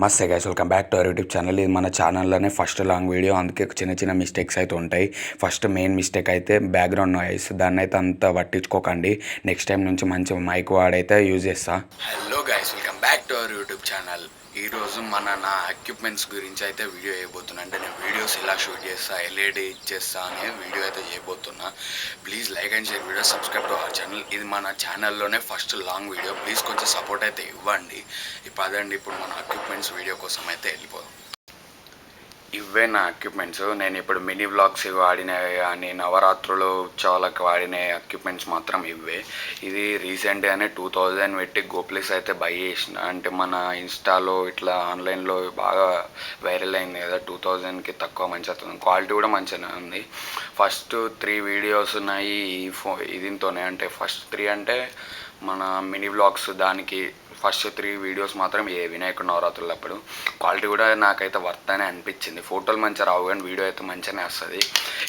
నమస్తే guys, welcome back to our YouTube channel. ఇది మన ఛానల్లోనే ఫస్ట్ లాంగ్ వీడియో, అందుకే చిన్న చిన్న మిస్టేక్స్ అయితే ఉంటాయి. ఫస్ట్ మెయిన్ మిస్టేక్ అయితే బ్యాక్గ్రౌండ్ నాయిస్, దాన్ని అయితే అంత పట్టించుకోకండి. నెక్స్ట్ టైం నుంచి మంచి మైక్ వాడైతే యూజ్ చేస్తా. Hello guys, welcome back to our YouTube channel. ఈరోజు నా ఎక్విప్మెంట్స్ గురించి అయితే వీడియో చేయబోతున్నా. అంటే నేను వీడియోస్ ఎలా షూట్ చేస్తా, ఎలా ఎడిట్ చేస్తా అనే వీడియో అయితే చేయబోతున్నా. Please like and share video, subscribe to our channel. ఇది మన ఛానల్లోనే ఫస్ట్ లాంగ్ వీడియో. ప్లీజ్ కొంచెం సపోర్ట్ అయితే ఇవ్వండి. ఇప్పుడు మన ఎక్విప్మెంట్స్ వీడియో కోసం అయితే వెళ్ళిపోదాం. ఇవే నా ఎక్విప్మెంట్స్. నేను ఇప్పుడు మినీ వ్లాగ్స్ వాడినవి కానీ నవరాత్రులు ఉత్సవాలకు వాడిన ఎక్విప్మెంట్స్ మాత్రం ఇవే. ఇది రీసెంట్గానే 2000 పెట్టి గోప్లేస్ అయితే బై చేసిన. అంటే మన ఇన్స్టాలో ఇట్లా ఆన్లైన్లో బాగా వైరల్ అయింది కదా, 2000కి తక్కువ మంచిగా అవుతుంది. క్వాలిటీ కూడా మంచిగానే ఉంది. ఫస్ట్ 3 వీడియోస్ ఉన్నాయి దీంతోనే. అంటే ఫస్ట్ 3 అంటే మన మినీ వ్లాగ్స్, దానికి ఫస్ట్ 3 వీడియోస్ మాత్రం వినాయకుడు నవరాత్రులు అప్పుడు. క్వాలిటీ కూడా నాకైతే వర్త్ అనే అనిపించింది. ఫోటోలు మంచిగా రావు కానీ వీడియో అయితే మంచిగానే వస్తుంది.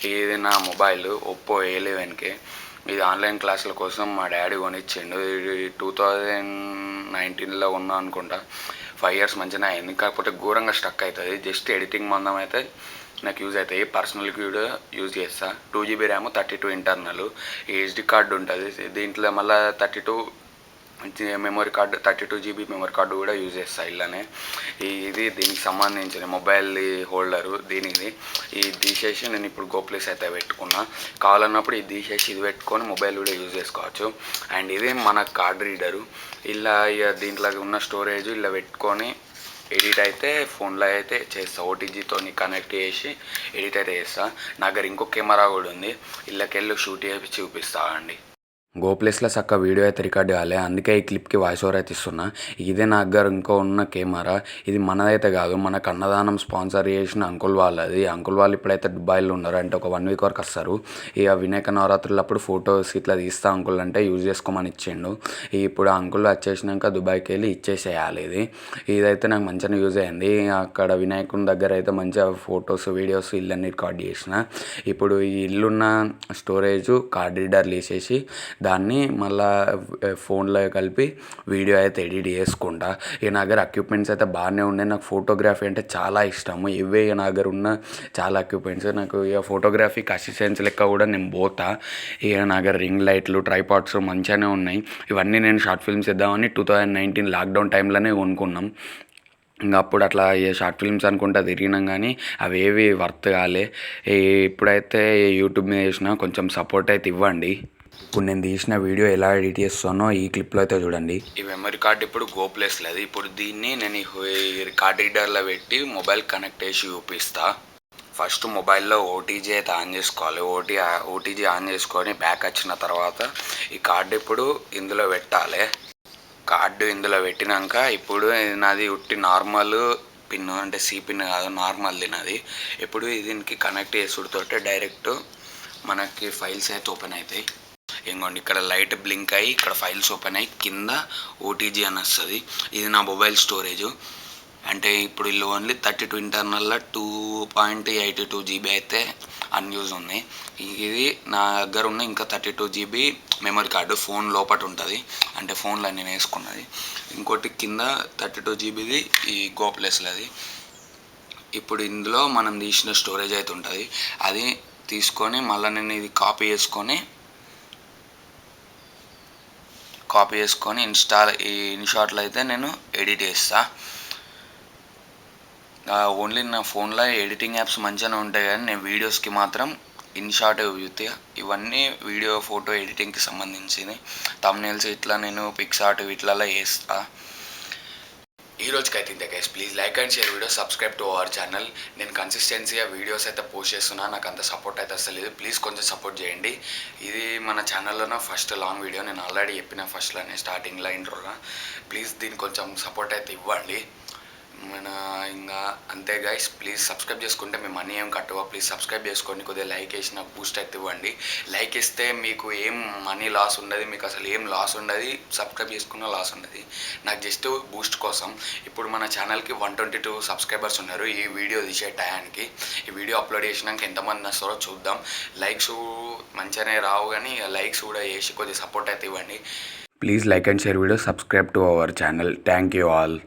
ఇది నా మొబైల్ ఒప్పో A11కి. ఇది ఆన్లైన్ క్లాసుల కోసం మా డాడీ కొనిచ్చిండు. ఇది 2019లో ఉన్నా అనుకుంటా. 5 years మంచిగానే అయింది. కాకపోతే ఘోరంగా స్టక్ అవుతుంది. జస్ట్ ఎడిటింగ్ మందం అయితే నాకు యూజ్ అవుతాయి. పర్సనల్కి కూడా యూజ్ చేస్తా. 2GB RAM, 32 internal. HD card ఉంటుంది దీంట్లో. మళ్ళీ 32 memory card, 32GB memory card కూడా యూజ్ చేస్తా. ఇలానే ఇది దీనికి సంబంధించిన మొబైల్ హోల్డరు. దీనికి ఇది తీసేసి నేను ఇప్పుడు గోప్లేస్ అయితే పెట్టుకున్నా. కావాలన్నప్పుడు ఇది తీసేసి ఇది పెట్టుకొని మొబైల్ కూడా యూజ్ చేసుకోవచ్చు. అండ్ ఇది మన కార్డ్ రీడరు. ఇలా దీంట్లో ఉన్న స్టోరేజ్ ఇలా పెట్టుకొని ఎడిట్ అయితే ఫోన్లో అయితే చేస్తా. ఓటీజీతో కనెక్ట్ చేసి ఎడిట్ అయితే చేస్తా. నా దగ్గర ఇంకో కెమెరా కూడా ఉంది. ఇళ్ళకెళ్ళి షూట్ చేసి చూపిస్తా అండి. గోప్లేస్లో చక్క వీడియో అయితే రికార్డ్ కాలే, అందుకే ఈ క్లిప్కి వాయిస్ ఓవర్ అయితే ఇస్తున్నా. ఇదే నా దగ్గర ఇంకో ఉన్న కెమెరా. ఇది మనదైతే కాదు, మనకు అన్నదానం స్పాన్సర్ చేసిన అంకుల్ వాళ్ళది. అంకుల్ వాళ్ళు ఇప్పుడైతే దుబాయ్లో ఉన్నారు. అంటే ఒక 1 week వరకు వస్తారు. ఇక వినాయక నవరాత్రులప్పుడు ఫొటోస్ ఇట్లా తీస్తా అంకుల్ అంటే యూజ్ చేసుకోమని ఇచ్చిండు. ఇప్పుడు అంకుల్ వచ్చేసినాక దుబాయ్కి వెళ్ళి ఇచ్చేసేయాలి. ఇదైతే నాకు మంచిగా యూజ్ అయింది. అక్కడ వినాయకుని దగ్గర అయితే మంచిగా ఫొటోస్, వీడియోస్ ఇల్లన్నీ రికార్డ్ చేసిన. ఇప్పుడు ఈ ఇల్లున్న స్టోరేజ్ కార్డ్ రీడర్లు వేసేసి దాన్ని మళ్ళీ ఫోన్లో కలిపి వీడియో అయితే ఎడిట్ చేసుకుంటా. ఇక నా దగ్గర ఎక్విప్మెంట్స్ అయితే బాగానే ఉన్నాయి. నాకు ఫోటోగ్రఫీ అంటే చాలా ఇష్టము. ఇవే నా దగ్గర ఉన్న చాలా ఎక్విప్మెంట్స్. నాకు ఇక ఫోటోగ్రఫీకి అసిస్టెన్స్ లెక్క కూడా నేను పోతా. ఇక నా దగ్గర రింగ్ లైట్లు, ట్రైపాడ్స్ మంచిగానే ఉన్నాయి. ఇవన్నీ నేను షార్ట్ ఫిల్మ్స్ ఇద్దామని 2019 లాక్డౌన్ టైంలోనే కొనుక్కున్నాం. ఇంకా అప్పుడు అట్లా షార్ట్ ఫిల్మ్స్ అనుకుంటా తిరిగినాం కానీ అవి ఏవి వర్త్ కాలే. ఇప్పుడైతే యూట్యూబ్ మీద చేసిన కొంచెం సపోర్ట్ అయితే ఇవ్వండి. ఇప్పుడు నేను తీసిన వీడియో ఎలా ఎడిట్ చేస్తానో ఈ క్లిప్లో అయితే చూడండి. ఈ మెమరీ కార్డ్ ఇప్పుడు గోప్లేస్ లేదు. ఇప్పుడు దీన్ని నేను కార్డ్ రీడర్లో పెట్టి మొబైల్ కనెక్ట్ చేసి చూపిస్తా. ఫస్ట్ మొబైల్లో ఓటీజీ అయితే ఆన్ చేసుకోవాలి. ఓటీజీ ఆన్ చేసుకొని బ్యాక్ వచ్చిన తర్వాత ఈ కార్డు ఇప్పుడు ఇందులో పెట్టాలి. కార్డు ఇందులో పెట్టినాక ఇప్పుడు నాది ఉట్టి నార్మల్ పిన్, అంటే సి పిన్ కాదు, నార్మల్ నాది. ఇప్పుడు దీనికి కనెక్ట్ చేసుడుతోటే డైరెక్ట్ మనకి ఫైల్స్ అయితే ఓపెన్ అవుతాయి. ఇంకోండి ఇక్కడ లైట్ బ్లింక్ అయ్యి ఇక్కడ ఫైల్స్ ఓపెన్ అయ్యి కింద ఓటీజీ అని వస్తుంది. ఇది నా మొబైల్ స్టోరేజ్. అంటే ఇప్పుడు ఇల్లు ఓన్లీ 32 ఇంటర్నల్లో 2.82GB అయితే అన్యూజ్ ఉంది. ఇది నా దగ్గర ఉన్న ఇంకా 32GB మెమరీ కార్డు ఫోన్ లోపల ఉంటుంది. అంటే ఫోన్లో నేను వేసుకున్నది. ఇంకోటి కింద 32GBది ఈ గోప్లేస్లది. ఇప్పుడు ఇందులో మనం తీసిన స్టోరేజ్ అయితే ఉంటుంది. అది తీసుకొని మళ్ళీ నేను ఇది కాపీ చేసుకొని ఇన్షాట్లో అయితే నేను ఎడిట్ చేస్తా. ఓన్లీ నా ఫోన్లో ఎడిటింగ్ యాప్స్ మంచిగానే ఉంటాయి కానీ నేను వీడియోస్కి మాత్రం ఇన్షాట్ యూజ్. ఇవన్నీ వీడియో ఫోటో ఎడిటింగ్కి సంబంధించింది. థంబ్నెయిల్స్ ఇట్లా నేను పిక్సార్ట్ వీటిలలో వేస్తా. ఈ రోజుకి అయితే ఇంతే guys. Please like and share video, subscribe to our channel. నేను కన్సిస్టెన్సీగా వీడియోస్ అయితే పోస్ట్ చేస్తున్నా. నాకు అంత సపోర్ట్ అయితే వస్తలేదు. ప్లీజ్ కొంచెం సపోర్ట్ చేయండి. ఇది మన ఛానల్లోనే ఫస్ట్ లాంగ్ వీడియో. నేను ఆల్రెడీ చెప్పిన ఫస్ట్లోనే స్టార్టింగ్లో ఇంట్రోగా. ప్లీజ్ దీనికి కొంచెం సపోర్ట్ అయితే ఇవ్వండి. ఇంకా అంతే గైస్. ప్లీజ్ సబ్స్క్రైబ్ చేసుకుంటే మీ మనీ ఏం కట్టవా. ప్లీజ్ సబ్స్క్రైబ్ చేసుకోండి. కొద్దిగా లైక్ వేసి నాకు బూస్ట్ అయితే ఇవ్వండి. లైక్ ఇస్తే మీకు ఏం మనీ లాస్ ఉండదు, మీకు అసలు ఏం లాస్ ఉండదు. సబ్స్క్రైబ్ చేసుకున్న లాస్ ఉండదు. నాకు జస్ట్ బూస్ట్ కోసం. ఇప్పుడు మన ఛానల్కి 122 సబ్స్క్రైబర్స్ ఉన్నారు ఈ వీడియో తీసే టయానికి. ఈ వీడియో అప్లోడ్ చేసినాక ఎంతమంది వస్తారో చూద్దాం. లైక్స్ మంచిగానే రావు కానీ లైక్స్ కూడా వేసి కొద్దిగా సపోర్ట్ అయితే ఇవ్వండి. Please like and share video, subscribe to our channel. Thank you all.